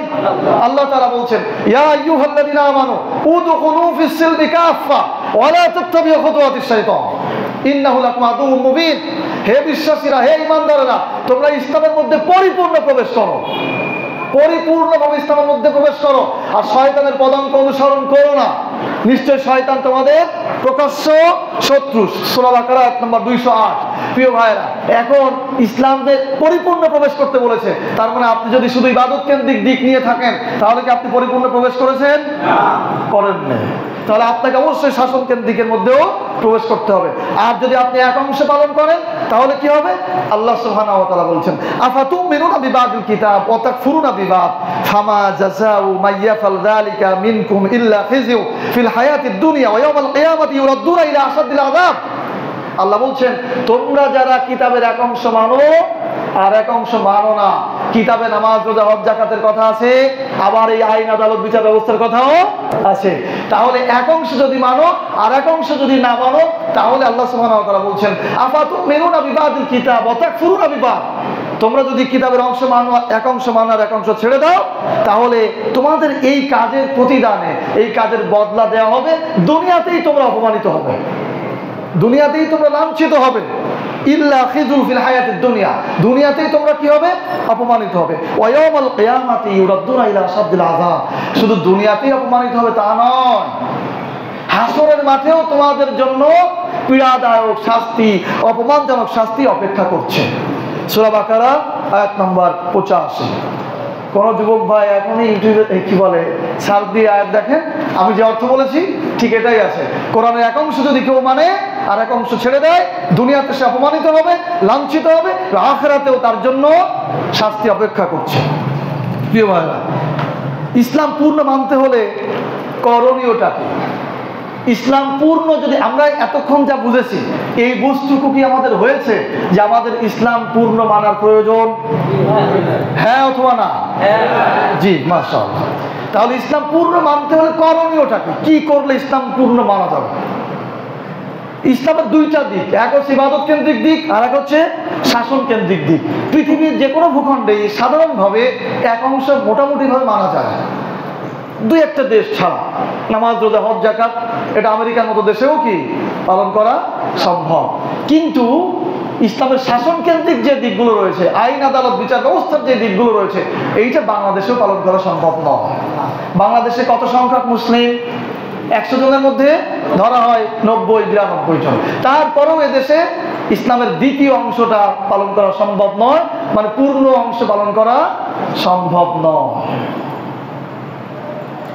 আল্লাহ তাআলা বলছেন, ইয়া আইয়ুহাল্লাযীনা আমানু উদখুলু ফিস সিলমি কাফা ওয়া লা তাত্তাবিউ খুতুওয়াতিশ শাইতান ইন্নাহু লাকুম আদুউম মুবিন। হে বিশ্বাসীরা, হে ঈমানদারেরা, তোমরা ইসলামের মধ্যে পরিপূর্ণ প্রবেশ করো, পরিপূর্ণভাবে ইসলামের মধ্যে প্রবেশ করো, আর শয়তানের পদাঙ্ক অনুসরণ করো না, নিশ্চয় শয়তান তোমাদের প্রকাশ্য শত্রু। সূরা বাকারা আয়াত নম্বর 208। প্রিয় ভাইরা, এখন ইসলামে পরিপূর্ণ প্রবেশ করতে বলেছে, তার মানে আপনি যদি শুধু ইবাদত কেন্দ্রিক দিক নিয়ে থাকেন, তাহলে কি আপনি পরিপূর্ণ প্রবেশ করেছেন? করেন না। তাহলে আপনাকে অবশ্যই শাসন কেন্দ্রিকের মধ্যেও প্রবেশ করতে হবে। আর যদি আপনি এক অংশ পালন করেন, তাহলে কি হবে? আল্লাহ সুবহানাহু ওয়া তাআলা বলছেন, আফাতুমিনুনা বিবাদিল কিতাব ওয়া তাকফুরুনা বিবাদ ফামা জাযাউ মান ইয়াফআল যালিকা মিনকুম ইল্লা খিযু ফিল হায়াতিদ দুনিয়া ওয়া ইয়াউমাল কিয়ামাতি ইউরাদ্দুনা ইলা আশাদ্দিল আযাব। আল্লাহ বলছেন, তোমরা যারা কিতাবের এক অংশ মানো আর এক অংশ মানো না, কিতাবে নামাজ রোজা হজ যাকাতের কথা আছে, আবার এই আইন আদালত বিচার ব্যবস্থার কথাও আছে। তাহলে এক অংশ যদি মানো আর এক অংশ যদি না মানো, তাহলে আল্লাহ সুবহানাহু ওয়া তাআলা বলছেন, আফাতুমিনুনা বিবাদিল কিতাব ওয়া তাকফুরুনা বিবাদ। তোমরা যদি কিতাবের অংশ মানো, এক অংশ মানো আর এক অংশ ছেড়ে দাও, তাহলে তোমাদের এই কাজের প্রতিদানে, এই কাজের বদলা দেওয়া হবে, দুনিয়াতেই তোমরা অপমানিত হবে, দুনিয়াতেই তোমরা লাঞ্ছিত হবে। ইল্লা খিযু ফিল হায়াতিদ দুনিয়া, দুনিয়াতেই তোমরা কি হবে? অপমানিত হবে। ওয়া ইয়াউমাল কিয়ামাতি ইউরাদ্দুনা ইলা আশাদ্দিল আযাব, শুধু দুনিয়াতেই অপমানিত হবে তা নয়, হাসরের মাঠেও তোমাদের জন্য পীড়াদায়ক শাস্তি, অপমানজনক শাস্তি অপেক্ষা করছে। সূরা বাকারা আয়াত নম্বর 85। কোন যুবক ভাই এখনই ইউটিউবে কি বলে সার্চ দিয়ে আয়াত দেখেন, আমি যে অর্থ বলেছি ঠিক এটাই আছে। কোরআনের এক অংশ যদি কেউ মানে আর এক অংশ ছেড়ে দেয়, দুনিয়াতে সে অপমানিত হবে, লাঞ্ছিত হবে, আখিরাতেও তার জন্য শাস্তি অপেক্ষা করছে। প্রিয় ভাইরা, ইসলাম পূর্ণ মানতে হলে করণীয়টা কি? ইসলাম পূর্ণ যদি আমরা এতক্ষণ যা বুঝেছি, এই বুঝটুকু কি আমাদের হয়েছে যে আমাদের ইসলাম পূর্ণ মানার প্রয়োজন? হ্যাঁ অথবা না? জি, মাশাআল্লাহ। তাহলে ইসলাম পূর্ণ মানতে হলে করণীয়টা কি? কি করলে ইসলাম পূর্ণ মানা যাবে? ইসলামের দুইটা দিক, এক হচ্ছে ইবাদত কেন্দ্রিক দিক আর এক হচ্ছে শাসন কেন্দ্রিক দিক। পৃথিবীর যে কোনো ভূখণ্ডে সাধারণভাবে এক অংশ মোটামুটিভাবে মানা যায়, দুই একটা দেশ ছাড়া। নামাজ রোজা হজ যাকাত এটা আমেরিকার মতো দেশেও কি পালন করা সম্ভব, কিন্তু ইসলামের শাসন কেন্দ্রিক যে দিকগুলো রয়েছে, আইন আদালত বিচার ব্যবস্থার যে দিকগুলো রয়েছে, এইটা বাংলাদেশেও পালন করা সম্ভব নয়। বাংলাদেশে কত সংখ্যক মুসলিম? 100 জনের মধ্যে ধরা হয় 90-92 জন। তারপরেও এদেশে ইসলামের দ্বিতীয় অংশটা পালন করা সম্ভব নয়, মানে পূর্ণ অংশ পালন করা সম্ভব নয়।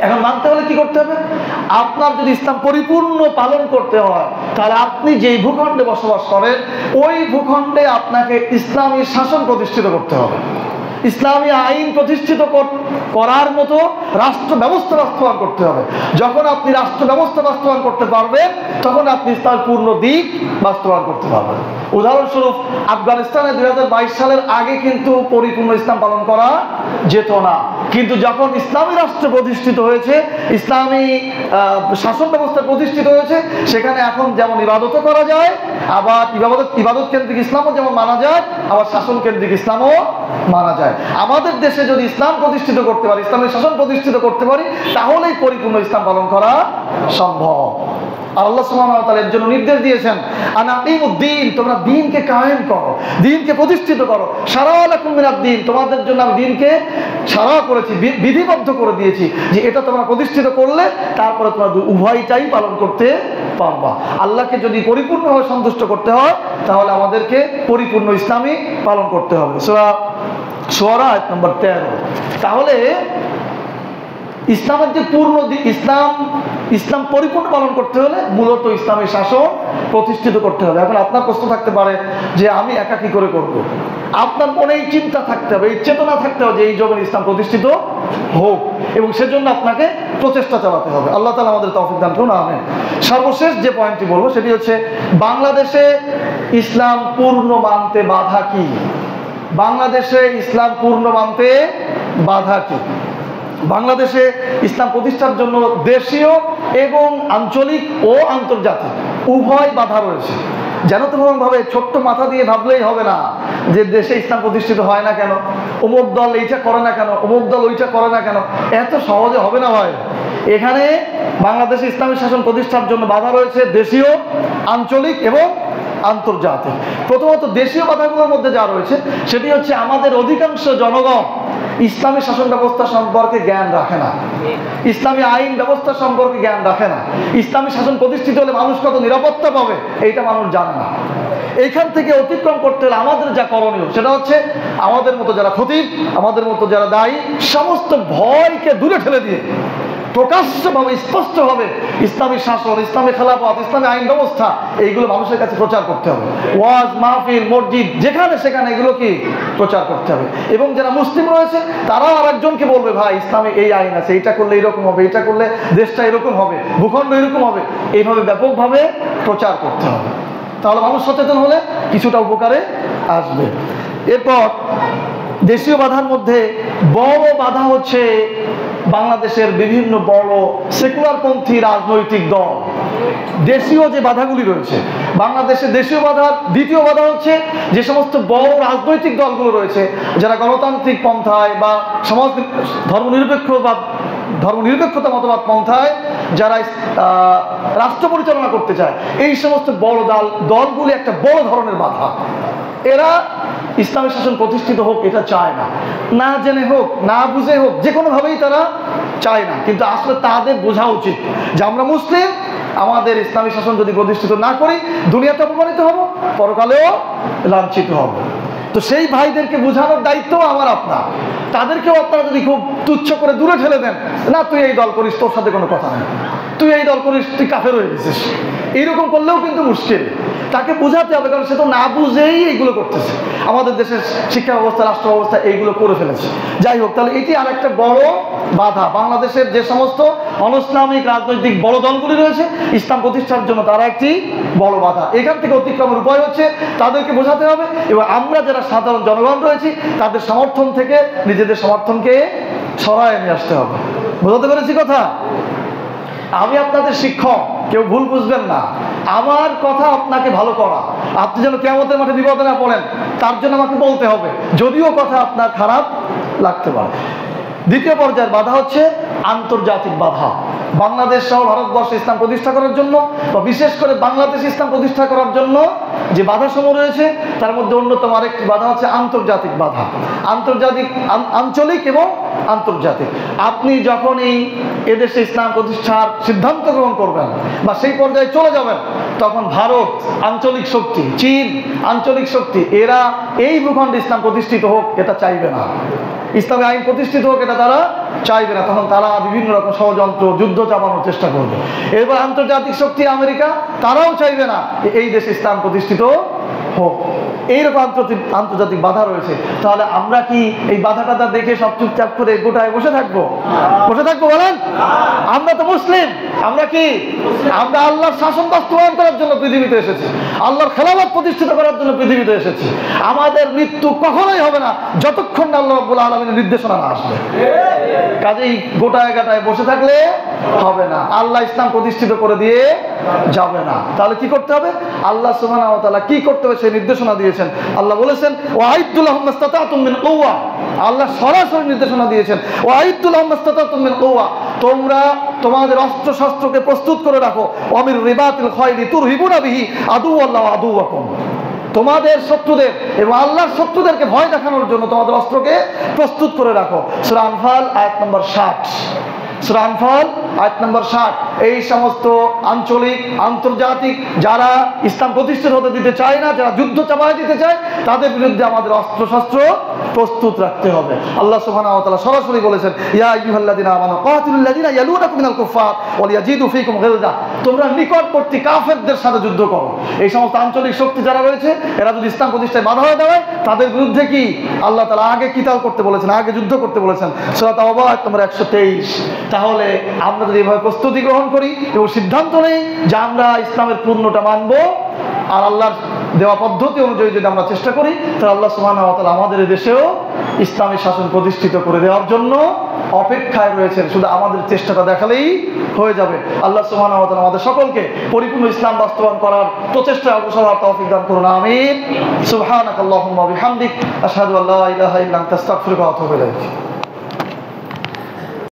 এখন মানতে হলে কি করতে হবে? আপনার যদি ইসলাম পরিপূর্ণ পালন করতে হয়, তাহলে আপনি যেই ভূখণ্ডে বসবাস করেন, ওই ভূখণ্ডে আপনাকে ইসলামী শাসন প্রতিষ্ঠিত করতে হবে, ইসলামী আইন প্রতিষ্ঠিত করার মতো রাষ্ট্র ব্যবস্থা বাস্তবায়ন করতে হবে। যখন আপনি রাষ্ট্র ব্যবস্থা বাস্তবায়ন করতে পারবেন, তখন আপনি ইসলামের পূর্ণ দিক বাস্তবায়ন করতে পারবেন। উদাহরণস্বরূপ, আফগানিস্তানে 2022 সালের আগে কিন্তু পরিপূর্ণ ইসলাম পালন করা যেত না, কিন্তু যখন ইসলামী রাষ্ট্র প্রতিষ্ঠিত হয়েছে, ইসলামী শাসন ব্যবস্থা প্রতিষ্ঠিত হয়েছে, সেখানে এখন যেমন ইবাদতও করা যায়, আবার ইবাদত কেন্দ্রিক ইসলামও যেমন মানা যায়, আবার শাসন কেন্দ্রিক ইসলামও মানা যায়। আমাদের দেশে যদি ইসলাম প্রতিষ্ঠিত করতে পারি, ইসলামের শাসন প্রতিষ্ঠিত করতে পারি, তাহলেই পরিপূর্ণ ইসলাম পালন করা সম্ভব। আর আল্লাহ সুবহানাহু ওয়া তাআলা এর জন্য নির্দেশ দিয়েছেন, আনাকিমুদ্দিন, তোমরা দ্বীনকে কায়েম করো, দ্বীনকে প্রতিষ্ঠিত করো। শারাআ লাকুম মিনাদ-দ্বীন, তোমাদের জন্য আমি দ্বীনকে শারা করেছি, বিধিবদ্ধ করে দিয়েছি, যে এটা তোমরা প্রতিষ্ঠিত করলে তারপরে তোমরা উভয়টাই পালন করতে পারবা। আল্লাহকে যদি পরিপূর্ণভাবে সন্তুষ্ট করতে হয়, তাহলে আমাদেরকে পরিপূর্ণ ইসলামই পালন করতে হবে। সূরা শুআরা আয়াত নম্বর 13। তাহলে ইসলামের যে পূর্ণ ইসলাম পরিপূর্ণ পালন করতে হলে মূলত ইসলামী শাসন প্রতিষ্ঠিত করতে হবে। এখন আপনার প্রশ্ন থাকতে পারে যে আমি একা কি করে করব? আপনার মনে এই চিন্তা থাকতে হবে, এই চেতনা থাকতে হবে যে এই জমিন ইসলাম প্রতিষ্ঠিত হোক, এবং সেজন্য আপনাকে প্রচেষ্টা চালাতে হবে। আল্লাহ তাআলা আমাদের তৌফিক দান করুন, আমিন। সর্বশেষ যে পয়েন্টটি বলবো সেটি হচ্ছে, বাংলাদেশে ইসলাম পূর্ণ মানতে বাধা কি? বাংলাদেশে ইসলাম পূর্ণ মানতে বাধা কি? বাংলাদেশে ইসলাম প্রতিষ্ঠার জন্য দেশীয় এবং আঞ্চলিক ও আন্তর্জাতিক উভয় বাধা রয়েছে। যেন তেমনভাবে ছোট্ট মাথা দিয়ে ভাবলেই হবে না যে দেশে ইসলাম প্রতিষ্ঠিত হয় না কেন, অমুক দল এইটা করে না কেন, অমুক দল ওইটা করে না কেন, এত সহজে হবে না ভাই। এখানে বাংলাদেশে ইসলামী শাসন প্রতিষ্ঠার জন্য বাধা রয়েছে দেশীয়, আঞ্চলিক এবং আন্তর্জাতিক। প্রথমত দেশীয় বাধাগুলোর মধ্যে যা রয়েছে সেটি হচ্ছে আমাদের অধিকাংশ জনগণ ইসলামী শাসন ব্যবস্থা সম্পর্কে জ্ঞান রাখে না, ইসলামী আইন ব্যবস্থা সম্পর্কে জ্ঞান রাখে না। ইসলামী শাসন প্রতিষ্ঠিত হলে মানুষ কত নিরাপত্তা পাবে এইটা মানুষ জানে না। এইখান থেকে অতিক্রম করতে হলে আমাদের যা করণীয় সেটা হচ্ছে আমাদের মতো যারা খতিব, আমাদের মতো যারা দায়ী, সমস্ত ভয়কে দূরে ঠেলে দিয়ে প্রকাশ্যভাবে স্পষ্টভাবে ইসলামী শাসন, ইসলামী খেলাফত, ইসলামী আইন ব্যবস্থা এইগুলো মানুষের কাছে প্রচার করতে হবে। ওয়াজ মাহফিল, মসজিদ, যেখানে সেখানে এগুলো কি প্রচার করতে হবে। এবং যারা মুসলিম রয়েছে তারাও আরেকজনকে বলবে, ভাই ইসলামে এই আইন আছে, এইটা করলে এরকম হবে, এটা করলে দেশটা এরকম হবে, ভূখণ্ড এরকম হবে, এইভাবে ব্যাপকভাবে প্রচার করতে হবে। তাহলে মানুষ সচেতন হলে কিছুটা উপকারে আসবে। এরপর দেশীয় বাধার মধ্যে বড় বাধা হচ্ছে বাংলাদেশের বিভিন্ন বড় সেকুলারপন্থী রাজনৈতিক দল। দেশীয় যে বাধাগুলি রয়েছে, বাংলাদেশের দেশীয় বাধার দ্বিতীয় বাধা হচ্ছে যে সমস্ত বড় রাজনৈতিক দলগুলো রয়েছে যারা গণতান্ত্রিক পন্থায় বা সমাজ ধর্মনিরপেক্ষতা মতবাদ পন্থায় যারা রাষ্ট্র পরিচালনা করতে চায়, এই সমস্ত বড় দলগুলি একটা বড় ধরনের বাধা। এরা ইসলামী শাসন প্রতিষ্ঠিত হোক এটা চায় না, না জেনে হোক, না বুঝে হোক, যে কোনোভাবেই তারা চায় না। কিন্তু আসলে তাদের বোঝা উচিত যে আমরা মুসলিম, আমাদের ইসলামী শাসন যদি প্রতিষ্ঠিত না করি দুনিয়াতে অপমানিত হব, পরকালেও লাঞ্ছিত হব। তো সেই ভাইদেরকে বোঝানোর দায়িত্ব আমার আপনার। তাদেরকেও আপনারা যদি খুব তুচ্ছ করে দূরে ঠেলে দেন, না তুই এই দল করিস, তোর সাথে কোনো কথা নেই, তুই এই দল করিস, তুই কাফের হয়ে গেছিস, এইরকম করলেও কিন্তু মুশকিল। তাকে বোঝাতে হবে, কারণ সে তো না বুঝেই এইগুলো করতেছে। আমাদের দেশের শিক্ষা ব্যবস্থা, রাষ্ট্র ব্যবস্থা এইগুলো করে ফেলেছে। যাই হোক, তাহলে এটি আর একটা বড় বাধা। বাংলাদেশের যে সমস্ত অনইসলামিক রাজনৈতিক বড় দলগুলি রয়েছে ইসলাম প্রতিষ্ঠার জন্য তারা একটি বড় বাধা। এখান থেকে অতিক্রমের উপায় হচ্ছে তাদেরকে বোঝাতে হবে, এবং আমরা যারা সাধারণ জনগণ রয়েছি তাদের সমর্থন থেকে নিজেদের সমর্থনকে সরায় নিয়ে আসতে হবে। বোঝাতে পেরেছি কথা? আমি আপনাদের শিক্ষক, কেউ ভুল বুঝবেন না। আমার কথা আপনাকে ভালো করা, আপনি যেন কিয়ামতের মাঠে বিপদে না পড়েন তার জন্য আমাকে বলতে হবে, যদিও কথা আপনার খারাপ লাগতে পারে। দ্বিতীয় পর্যায়ের বাধা হচ্ছে আন্তর্জাতিক বাধা। বাংলাদেশ সহ ভারতবর্ষে ইসলাম প্রতিষ্ঠা করার জন্য বা বিশেষ করে বাংলাদেশ ইসলাম প্রতিষ্ঠা করার জন্য যে বাধাসমূহ রয়েছে তার মধ্যে অন্যতম আরেকটি বাধা হচ্ছে আন্তর্জাতিক বাধা। আন্তর্জাতিক, আঞ্চলিক এবং আন্তর্জাতিক। আপনি যখনই এদেশে ইসলাম প্রতিষ্ঠার সিদ্ধান্ত গ্রহণ করবেন বা সেই পর্যায়ে চলে যাবেন, তখন ভারত আঞ্চলিক শক্তি, চীন আঞ্চলিক শক্তি, এরা এই ভূখণ্ডে ইসলাম প্রতিষ্ঠিত হোক এটা চাইবে না, ইসলামী আইন প্রতিষ্ঠিত হোক এটা তারা চাইবে না। তখন তারা বিভিন্ন রকম ষড়যন্ত্র, যুদ্ধ চাপানোর চেষ্টা করবে। এরপর আন্তর্জাতিক শক্তি আমেরিকা, তারাও চাইবে না এই দেশে ইসলাম প্রতিষ্ঠিত হোক। এইরকম আন্তর্জাতিক বাধা রয়েছে। তাহলে আমরা কি এই বাধাটা দেখে সব চুপচাপ করে গোটায় বসে থাকবো? বসে থাকবো বলেন? আমরা তো মুসলিম, আমরা কি? আমরা আল্লাহর শাসন বাস্তবায়ন করার জন্য পৃথিবীতে এসেছি, আল্লাহর খেলাফত প্রতিষ্ঠিত করার জন্য পৃথিবীতে এসেছি। আমাদের মৃত্যু কখনোই হবে না যতক্ষণ আল্লাহ রাব্বুল আলামিনের নির্দেশনা না আসবে। কাজেই গোটায় গাটায় বসে থাকলে হবে না, আল্লাহ ইসলাম প্রতিষ্ঠিত করে দিয়ে যাবে না। তাহলে কি করতে হবে? আল্লাহ সুবহানাহু ওয়া তাআলা কি করতে হবে সেই নির্দেশনা দিয়েছেন। আল্লাহ বলেছেন ওয়াইদুল লাহুম মাসতাতাতুম মিন কুওয়া, আল্লাহ সরাসরি নির্দেশনা দিয়েছেন ওয়াইদুল লাহুম মাসতাতাতুম মিন কুওয়া, তোমরা তোমাদের অস্ত্র শস্ত্রকে প্রস্তুত করে রাখো। ওয়ামির রিবাতিল খায়লি তুরহিবুনা বিহি আদুওয়াল্লাহ ওয়া আদুওয়াকুম, তোমাদের শত্রুদের এবং আল্লাহর শত্রুদেরকে ভয় দেখানোর জন্য তোমাদের অস্ত্রকে প্রস্তুত করে রাখো। সূরা আনফাল আয়াত নম্বর 60। সূরা আনফাল আয়াত নম্বর 60। এই সমস্ত আঞ্চলিক, আন্তর্জাতিক যারা ইসলাম প্রতিষ্ঠিত হতে দিতে চায় না, যারা যুদ্ধ চাপায় দিতে চায়, তাদের বিরুদ্ধে আমাদের অস্ত্র শস্ত্র প্রস্তুত রাখতে হবে। আল্লাহ সুবহানাহু ওয়া তাআলা সরাসরি বলেছেন ইয়া আইয়ুহাল্লাযিনা আমানু কাতিলুল লাযিনা ইয়ালুনাকুম মিনাল কুফফার ওয়া লিয়াজিদু ফীকুম গিলযা, তোমরা নিকটবর্তী কাফেরদের সাথে যুদ্ধ করো। এই সমস্ত আঞ্চলিক শক্তি যারা রয়েছে এরা যদি ইসলাম প্রতিষ্ঠায় বাধা হয়ে দাঁড়ায়, তাদের বিরুদ্ধে কি আল্লাহ তাআলা আগে কিতাল করতে বলেছেন, আগে যুদ্ধ করতে বলেছেন। সূরা তাওবা আয়াত নম্বর 123। তাহলে আমরা যদি এভাবে প্রস্তুতি গ্রহণ করি এবং সিদ্ধান্ত নেই যে আমরা ইসলামের পূর্ণটা মানব আর আল্লাহর দেওয়া পদ্ধতি অনুযায়ী যদি আমরা চেষ্টা করি, তাহলে আল্লাহ সুবহানাহু ওয়া তাআলা আমাদের দেশেও ইসলামী শাসন প্রতিষ্ঠিত করে দেওয়ার জন্য অপেক্ষায় রয়েছেন, শুধু আমাদের চেষ্টাটা দেখালেই হয়ে যাবে। আল্লাহ সুবহানাহু ওয়া তাআলা আমাদের সকলকে পরিপূর্ণ ইসলাম বাস্তবায়ন করার প্রচেষ্টায় অগ্রসর হওয়ার তৌফিক দান করুন, আমিন। সুবহানাকাল্লাহুম্মা ওয়া বিহামদিক আশহাদু আল্লা ইলাহা ইল্লা আনতা আস্তাগফিরুকা ওয়া আতুবু ইলাইক।